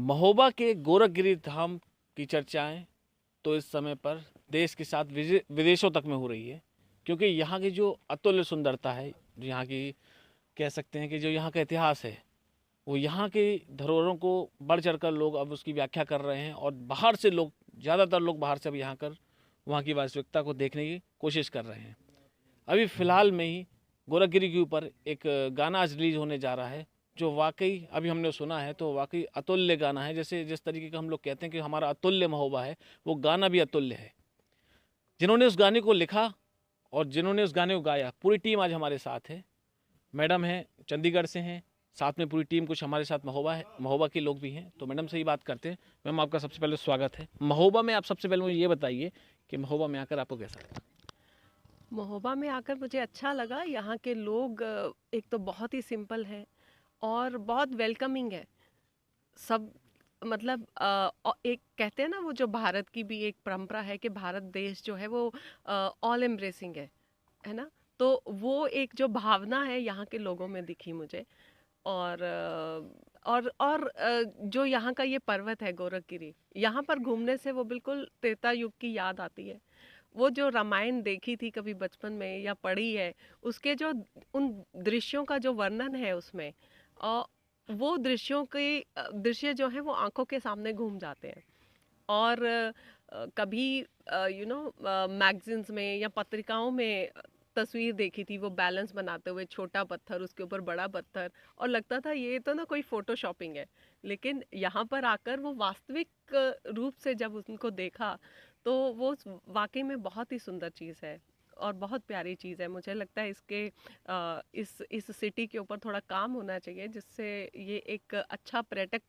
महोबा के गोरखगिरी धाम की चर्चाएं तो इस समय पर देश के साथ विदेशों तक में हो रही है, क्योंकि यहाँ की जो अतुल्य सुंदरता है, जो यहाँ की कह सकते हैं कि जो यहाँ का इतिहास है, वो यहाँ की धरोहरों को बढ़ चढ़कर लोग अब उसकी व्याख्या कर रहे हैं। और बाहर से लोग, ज़्यादातर लोग बाहर से अब यहाँ कर वहाँ की वास्तविकता को देखने की कोशिश कर रहे हैं। अभी फ़िलहाल में ही गोरखगिरी के ऊपर एक गाना आज रिलीज़ होने जा रहा है, जो वाकई अभी हमने सुना है तो वाकई अतुल्य गाना है। जैसे जिस तरीके का हम लोग कहते हैं कि हमारा अतुल्य महोबा है, वो गाना भी अतुल्य है। जिन्होंने उस गाने को लिखा और जिन्होंने उस गाने को गाया, पूरी टीम आज हमारे साथ है। मैडम हैं, चंडीगढ़ से हैं, साथ में पूरी टीम कुछ हमारे साथ महोबा है, महोबा के लोग भी हैं। तो मैडम से ही बात करते हैं। मैम, आपका सबसे पहले स्वागत है महोबा में। आप सबसे पहले मुझे ये बताइए कि महोबा में आकर आपको कैसा लगा? महोबा में आकर मुझे अच्छा लगा। यहाँ के लोग एक तो बहुत ही सिंपल हैं और बहुत वेलकमिंग है सब। मतलब एक कहते हैं ना, वो जो भारत की भी एक परंपरा है कि भारत देश जो है वो ऑल एम्ब्रेसिंग है ना। तो वो एक जो भावना है यहाँ के लोगों में दिखी मुझे। और जो यहाँ का ये पर्वत है गोरखगिरी, यहाँ पर घूमने से वो बिल्कुल त्रेता युग की याद आती है। वो जो रामायण देखी थी कभी बचपन में या पढ़ी है, उसके जो उन दृश्यों का जो वर्णन है उसमें, अ, वो दृश्य जो है वो आंखों के सामने घूम जाते हैं। और कभी मैगजीन्स में या पत्रिकाओं में तस्वीर देखी थी, वो बैलेंस बनाते हुए, छोटा पत्थर उसके ऊपर बड़ा पत्थर, और लगता था ये तो ना कोई फोटोशॉपिंग है। लेकिन यहाँ पर आकर वो वास्तविक रूप से जब उनको देखा, तो वो वाकई में बहुत ही सुंदर चीज़ है और बहुत प्यारी चीज़ है। मुझे लगता है इसके इस सिटी के ऊपर थोड़ा काम होना चाहिए, जिससे ये एक अच्छा पर्यटक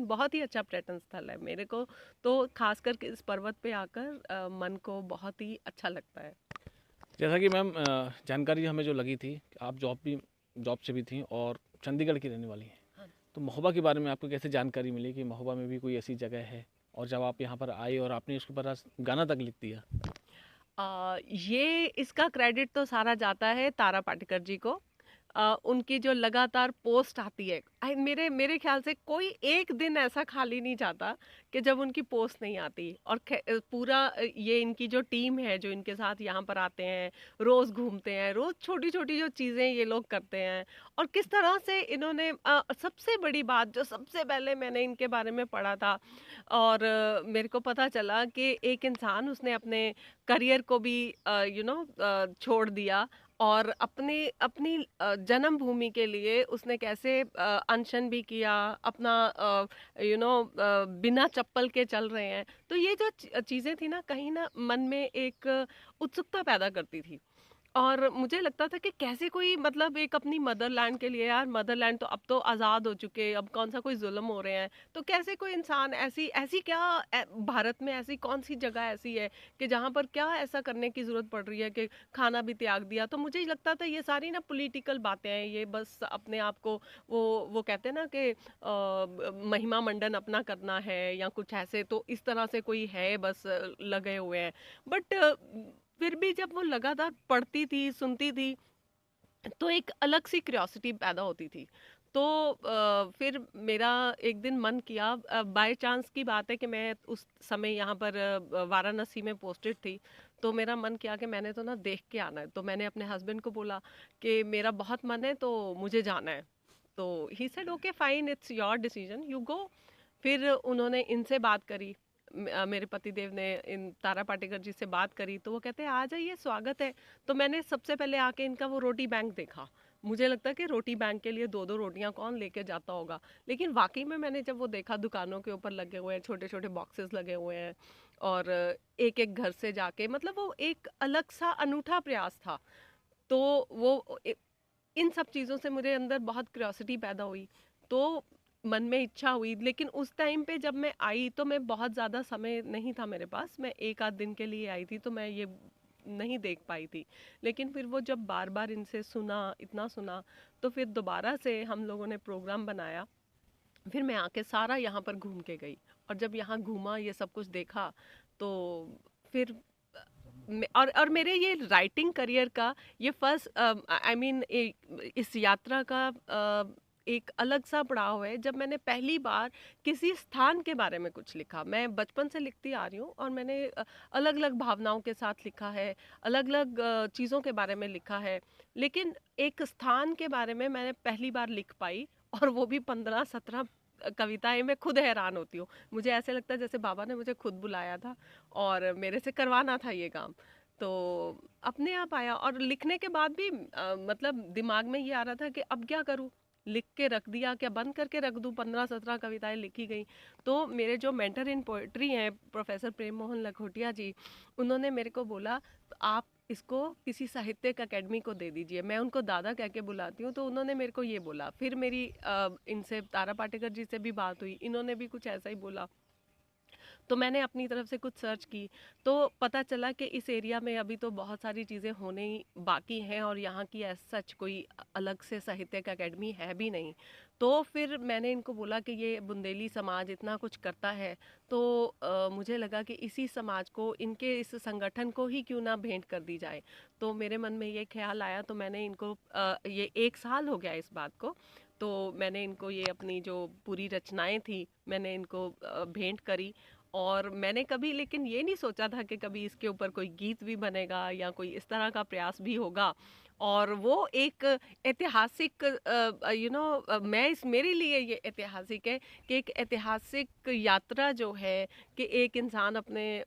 बहुत ही अच्छा पर्यटन स्थल है। मेरे को तो खास करके इस पर्वत पे आकर मन को बहुत ही अच्छा लगता है। जैसा कि मैम जानकारी हमें जो लगी थी, आप जॉब से भी थी और चंडीगढ़ की रहने वाली हैं। हाँ। तो महोबा के बारे में आपको कैसे जानकारी मिली कि महोबा में भी कोई ऐसी जगह है, और जब आप यहाँ पर आए और आपने उसके ऊपर आज गाना तक लिख दिया? ये इसका क्रेडिट तो सारा जाता है तारा पाटेकर जी को। उनकी जो लगातार पोस्ट आती है, मेरे मेरे ख्याल से कोई एक दिन ऐसा खाली नहीं जाता कि जब उनकी पोस्ट नहीं आती। और पूरा ये इनकी जो टीम है जो इनके साथ यहाँ पर आते हैं, रोज घूमते हैं, रोज छोटी छोटी जो चीजें ये लोग करते हैं। और किस तरह से इन्होंने सबसे बड़ी बात जो सबसे पहले मैंने इनके बारे में पढ़ा था, और मेरे को पता चला कि एक इंसान उसने अपने करियर को भी छोड़ दिया, और अपने अपनी जन्मभूमि के लिए उसने कैसे अनशन भी किया, अपना बिना चप्पल के चल रहे हैं। तो ये जो चीजें थी ना, कहीं ना मन में एक उत्सुकता पैदा करती थी। और मुझे लगता था कि कैसे कोई, मतलब एक अपनी मदरलैंड के लिए, यार मदरलैंड तो अब तो आज़ाद हो चुके, अब कौन सा कोई जुल्म हो रहे हैं, तो कैसे कोई इंसान ऐसी ऐसी क्या भारत में ऐसी कौन सी जगह ऐसी है कि जहाँ पर क्या ऐसा करने की ज़रूरत पड़ रही है कि खाना भी त्याग दिया। तो मुझे लगता था ये सारी ना पॉलिटिकल बातें हैं, ये बस अपने आप को वो कहते हैं ना कि महिमा मंडन अपना करना है या कुछ ऐसे, तो इस तरह से कोई है बस लगे हुए हैं। बट फिर भी जब वो लगातार पढ़ती थी, सुनती थी, तो एक अलग सी क्यूरियोसिटी पैदा होती थी। तो फिर मेरा एक दिन मन किया, बाय चांस की बात है कि मैं उस समय यहाँ पर वाराणसी में पोस्टेड थी। तो मेरा मन किया कि मैंने तो ना देख के आना है। तो मैंने अपने हस्बैंड को बोला कि मेरा बहुत मन है, तो मुझे जाना है। तो he said okay fine, it's your decision, you go. फिर उन्होंने इनसे बात करी, मेरे पति देव ने इन तारा पाटेकर जी से बात करी, तो वो कहते हैं आ जाइए, स्वागत है। तो मैंने सबसे पहले आके इनका वो रोटी बैंक देखा। मुझे लगता है कि रोटी बैंक के लिए दो दो रोटियां कौन लेके जाता होगा। लेकिन वाकई में मैंने जब वो देखा, दुकानों के ऊपर लगे हुए हैं छोटे छोटे बॉक्सेस लगे हुए हैं, और एक एक घर से जाके, मतलब वो एक अलग सा अनूठा प्रयास था। तो इन सब चीज़ों से मेरे अंदर बहुत क्यूरियोसिटी पैदा हुई। तो मन में इच्छा हुई। लेकिन उस टाइम पे जब मैं आई, तो मैं बहुत ज़्यादा समय नहीं था मेरे पास, मैं एक आध दिन के लिए आई थी, तो मैं ये नहीं देख पाई थी। लेकिन फिर वो जब बार बार इनसे सुना, इतना सुना, तो फिर दोबारा से हम लोगों ने प्रोग्राम बनाया। फिर मैं आके सारा यहाँ पर घूम के गई, और जब यहाँ घूमा, ये सब कुछ देखा, तो फिर और मेरे ये राइटिंग करियर का ये फर्स्ट, इस यात्रा का एक अलग सा पड़ाव है जब मैंने पहली बार किसी स्थान के बारे में कुछ लिखा। मैं बचपन से लिखती आ रही हूँ और मैंने अलग अलग भावनाओं के साथ लिखा है, अलग अलग चीज़ों के बारे में लिखा है, लेकिन एक स्थान के बारे में मैंने पहली बार लिख पाई, और वो भी 15-17 कविताएं। मैं खुद हैरान होती हूँ, मुझे ऐसे लगता है जैसे बाबा ने मुझे खुद बुलाया था और मेरे से करवाना था ये काम। तो अपने आप आया, और लिखने के बाद भी मतलब दिमाग में ये आ रहा था कि अब क्या करूँ, लिख के रख दिया, क्या बंद करके रख दूं। 15-17 कविताएं लिखी गई। तो मेरे जो मेंटर इन पोएट्री हैं प्रोफेसर प्रेम मोहन लखोटिया जी, उन्होंने मेरे को बोला "तो आप इसको किसी साहित्यिक अकेडमी को दे दीजिए"। मैं उनको दादा कह के बुलाती हूँ, तो उन्होंने मेरे को ये बोला। फिर मेरी इनसे तारा पाटेकर जी से भी बात हुई, इन्होंने भी कुछ ऐसा ही बोला। तो मैंने अपनी तरफ से कुछ सर्च की, तो पता चला कि इस एरिया में अभी तो बहुत सारी चीज़ें होने ही बाकी हैं, और यहाँ की एज सच कोई अलग से साहित्यिक अकेडमी है भी नहीं। तो फिर मैंने इनको बोला कि ये बुंदेली समाज इतना कुछ करता है, तो मुझे लगा कि इसी समाज को, इनके इस संगठन को ही क्यों ना भेंट कर दी जाए। तो मेरे मन में ये ख्याल आया, तो मैंने इनको ये 1 साल हो गया इस बात को, तो मैंने इनको ये अपनी जो पूरी रचनाएं थी मैंने इनको भेंट करी। और मैंने कभी लेकिन ये नहीं सोचा था कि कभी इसके ऊपर कोई गीत भी बनेगा या कोई इस तरह का प्रयास भी होगा। और वो एक ऐतिहासिक मैं इस मेरे लिए ये ऐतिहासिक है कि एक ऐतिहासिक यात्रा जो है, कि एक इंसान अपने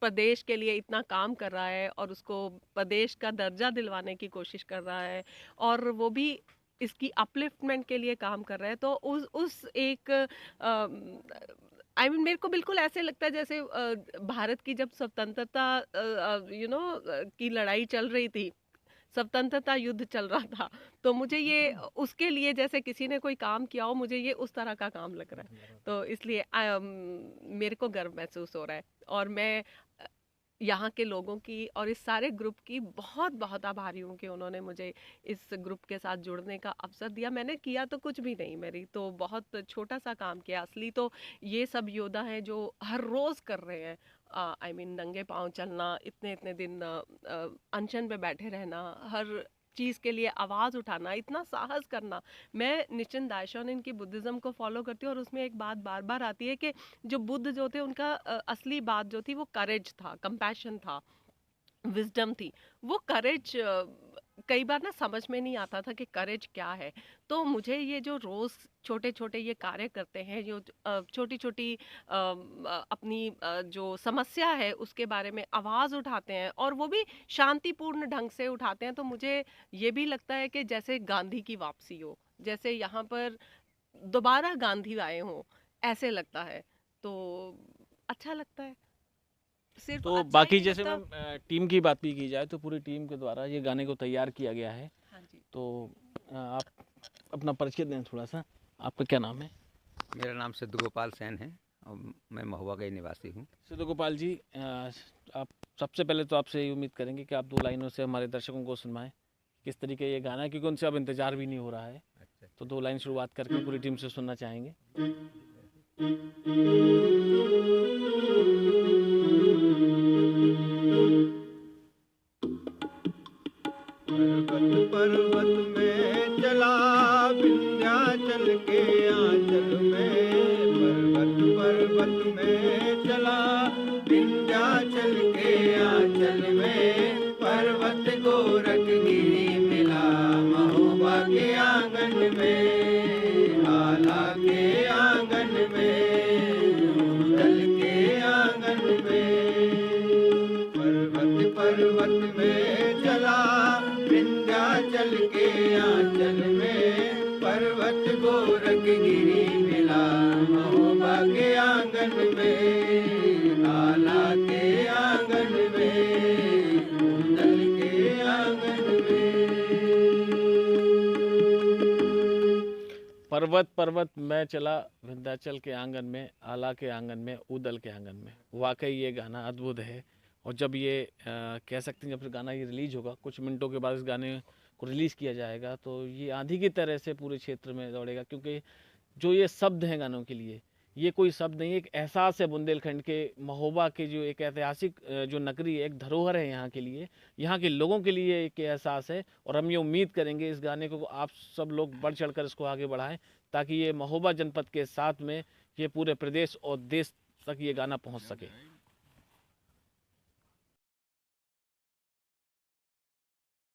प्रदेश के लिए इतना काम कर रहा है और उसको प्रदेश का दर्जा दिलवाने की कोशिश कर रहा है, और वो भी इसकी अपलिफ्टमेंट के लिए काम कर रहा है। तो उस एक मेरे को बिल्कुल ऐसे लगता है जैसे भारत की जब स्वतंत्रता की लड़ाई चल रही थी, स्वतंत्रता युद्ध चल रहा था, तो मुझे ये उसके लिए जैसे किसी ने कोई काम किया हो, मुझे ये उस तरह का काम लग रहा है। तो इसलिए मेरे को गर्व महसूस हो रहा है, और मैं यहाँ के लोगों की और इस सारे ग्रुप की बहुत बहुत आभारी हूँ कि उन्होंने मुझे इस ग्रुप के साथ जुड़ने का अवसर दिया। मैंने किया तो कुछ भी नहीं, मेरी तो बहुत छोटा सा काम किया। असली तो ये सब योद्धा हैं जो हर रोज कर रहे हैं। नंगे पाँव चलना, इतने इतने दिन अनशन पे बैठे रहना, हर चीज़ के लिए आवाज़ उठाना, इतना साहस करना। मैं निश्चिंत दाइशोन इनकी बुद्धिज़्म को फॉलो करती हूँ, और उसमें एक बात बार बार आती है कि जो बुद्ध जो थे उनका असली बात जो थी वो करेज था, कंपैशन था, विजडम थी। वो करेज कई बार ना समझ में नहीं आता था कि करेज क्या है। तो मुझे ये जो रोज छोटे छोटे ये कार्य करते हैं, जो छोटी छोटी अपनी जो समस्या है उसके बारे में आवाज उठाते हैं, और वो भी शांतिपूर्ण ढंग से उठाते हैं, तो मुझे ये भी लगता है कि जैसे गांधी की वापसी हो, जैसे यहाँ पर दोबारा गांधी आए हों, ऐसे लगता है। तो अच्छा लगता है, सिर्फ तो अच्छा ही बाकी नहीं जैसे लगता। मैम टीम की बात भी की जाए तो पूरी टीम के द्वारा ये गाने को तैयार किया गया है। हाँ जी। तो आप अपना परिचय दें थोड़ा सा, आपका क्या नाम है? मेरा नाम सिद्ध गोपाल सेन है और मैं महुआ का ही निवासी हूँ। सिद्धू गोपाल जी, आप सबसे पहले तो आपसे ये उम्मीद करेंगे कि आप 2 लाइनों से हमारे दर्शकों को सुनवाएं किस तरीके ये गाना है, क्योंकि उनसे अब इंतजार भी नहीं हो रहा है। अच्छा। तो 2 लाइन शुरुआत करके पूरी टीम से सुनना चाहेंगे। पर्वत पर्वत में चला विंध्याचल के आंचल में, पर्वत पर्वत में चला विंध्याचल के आंचल में, पर्वत गोरख गिरी मिला महोबा के आंगन में, आला के आंगन में, उदल के आंगन में। पर्वत पर्वत में चला विंध्याचल के आंचल में, पर्वत गोरख गिरी मिला महोबा के आंगन में, आला के आंगन में, उदल के आंगन में। पर्वत पर्वत मैं चला विंध्याचल के आंगन में, आला के आंगन में, उदल के आंगन में। वाकई ये गाना अद्भुत है। और जब ये कह सकते हैं जब गाना ये रिलीज होगा, कुछ मिनटों के बाद इस गाने को रिलीज़ किया जाएगा, तो ये आंधी की तरह से पूरे क्षेत्र में दौड़ेगा, क्योंकि जो ये शब्द हैं गानों के लिए, ये कोई शब्द नहीं है, एक एहसास है बुंदेलखंड के महोबा के, जो एक ऐतिहासिक जो नगरी है, एक धरोहर है यहाँ के लिए, यहाँ के लोगों के लिए एक एहसास है। और हम ये उम्मीद करेंगे इस गाने को आप सब लोग बढ़ चढ़कर इसको आगे बढ़ाएं, ताकि ये महोबा जनपद के साथ में ये पूरे प्रदेश और देश तक ये गाना पहुँच सके।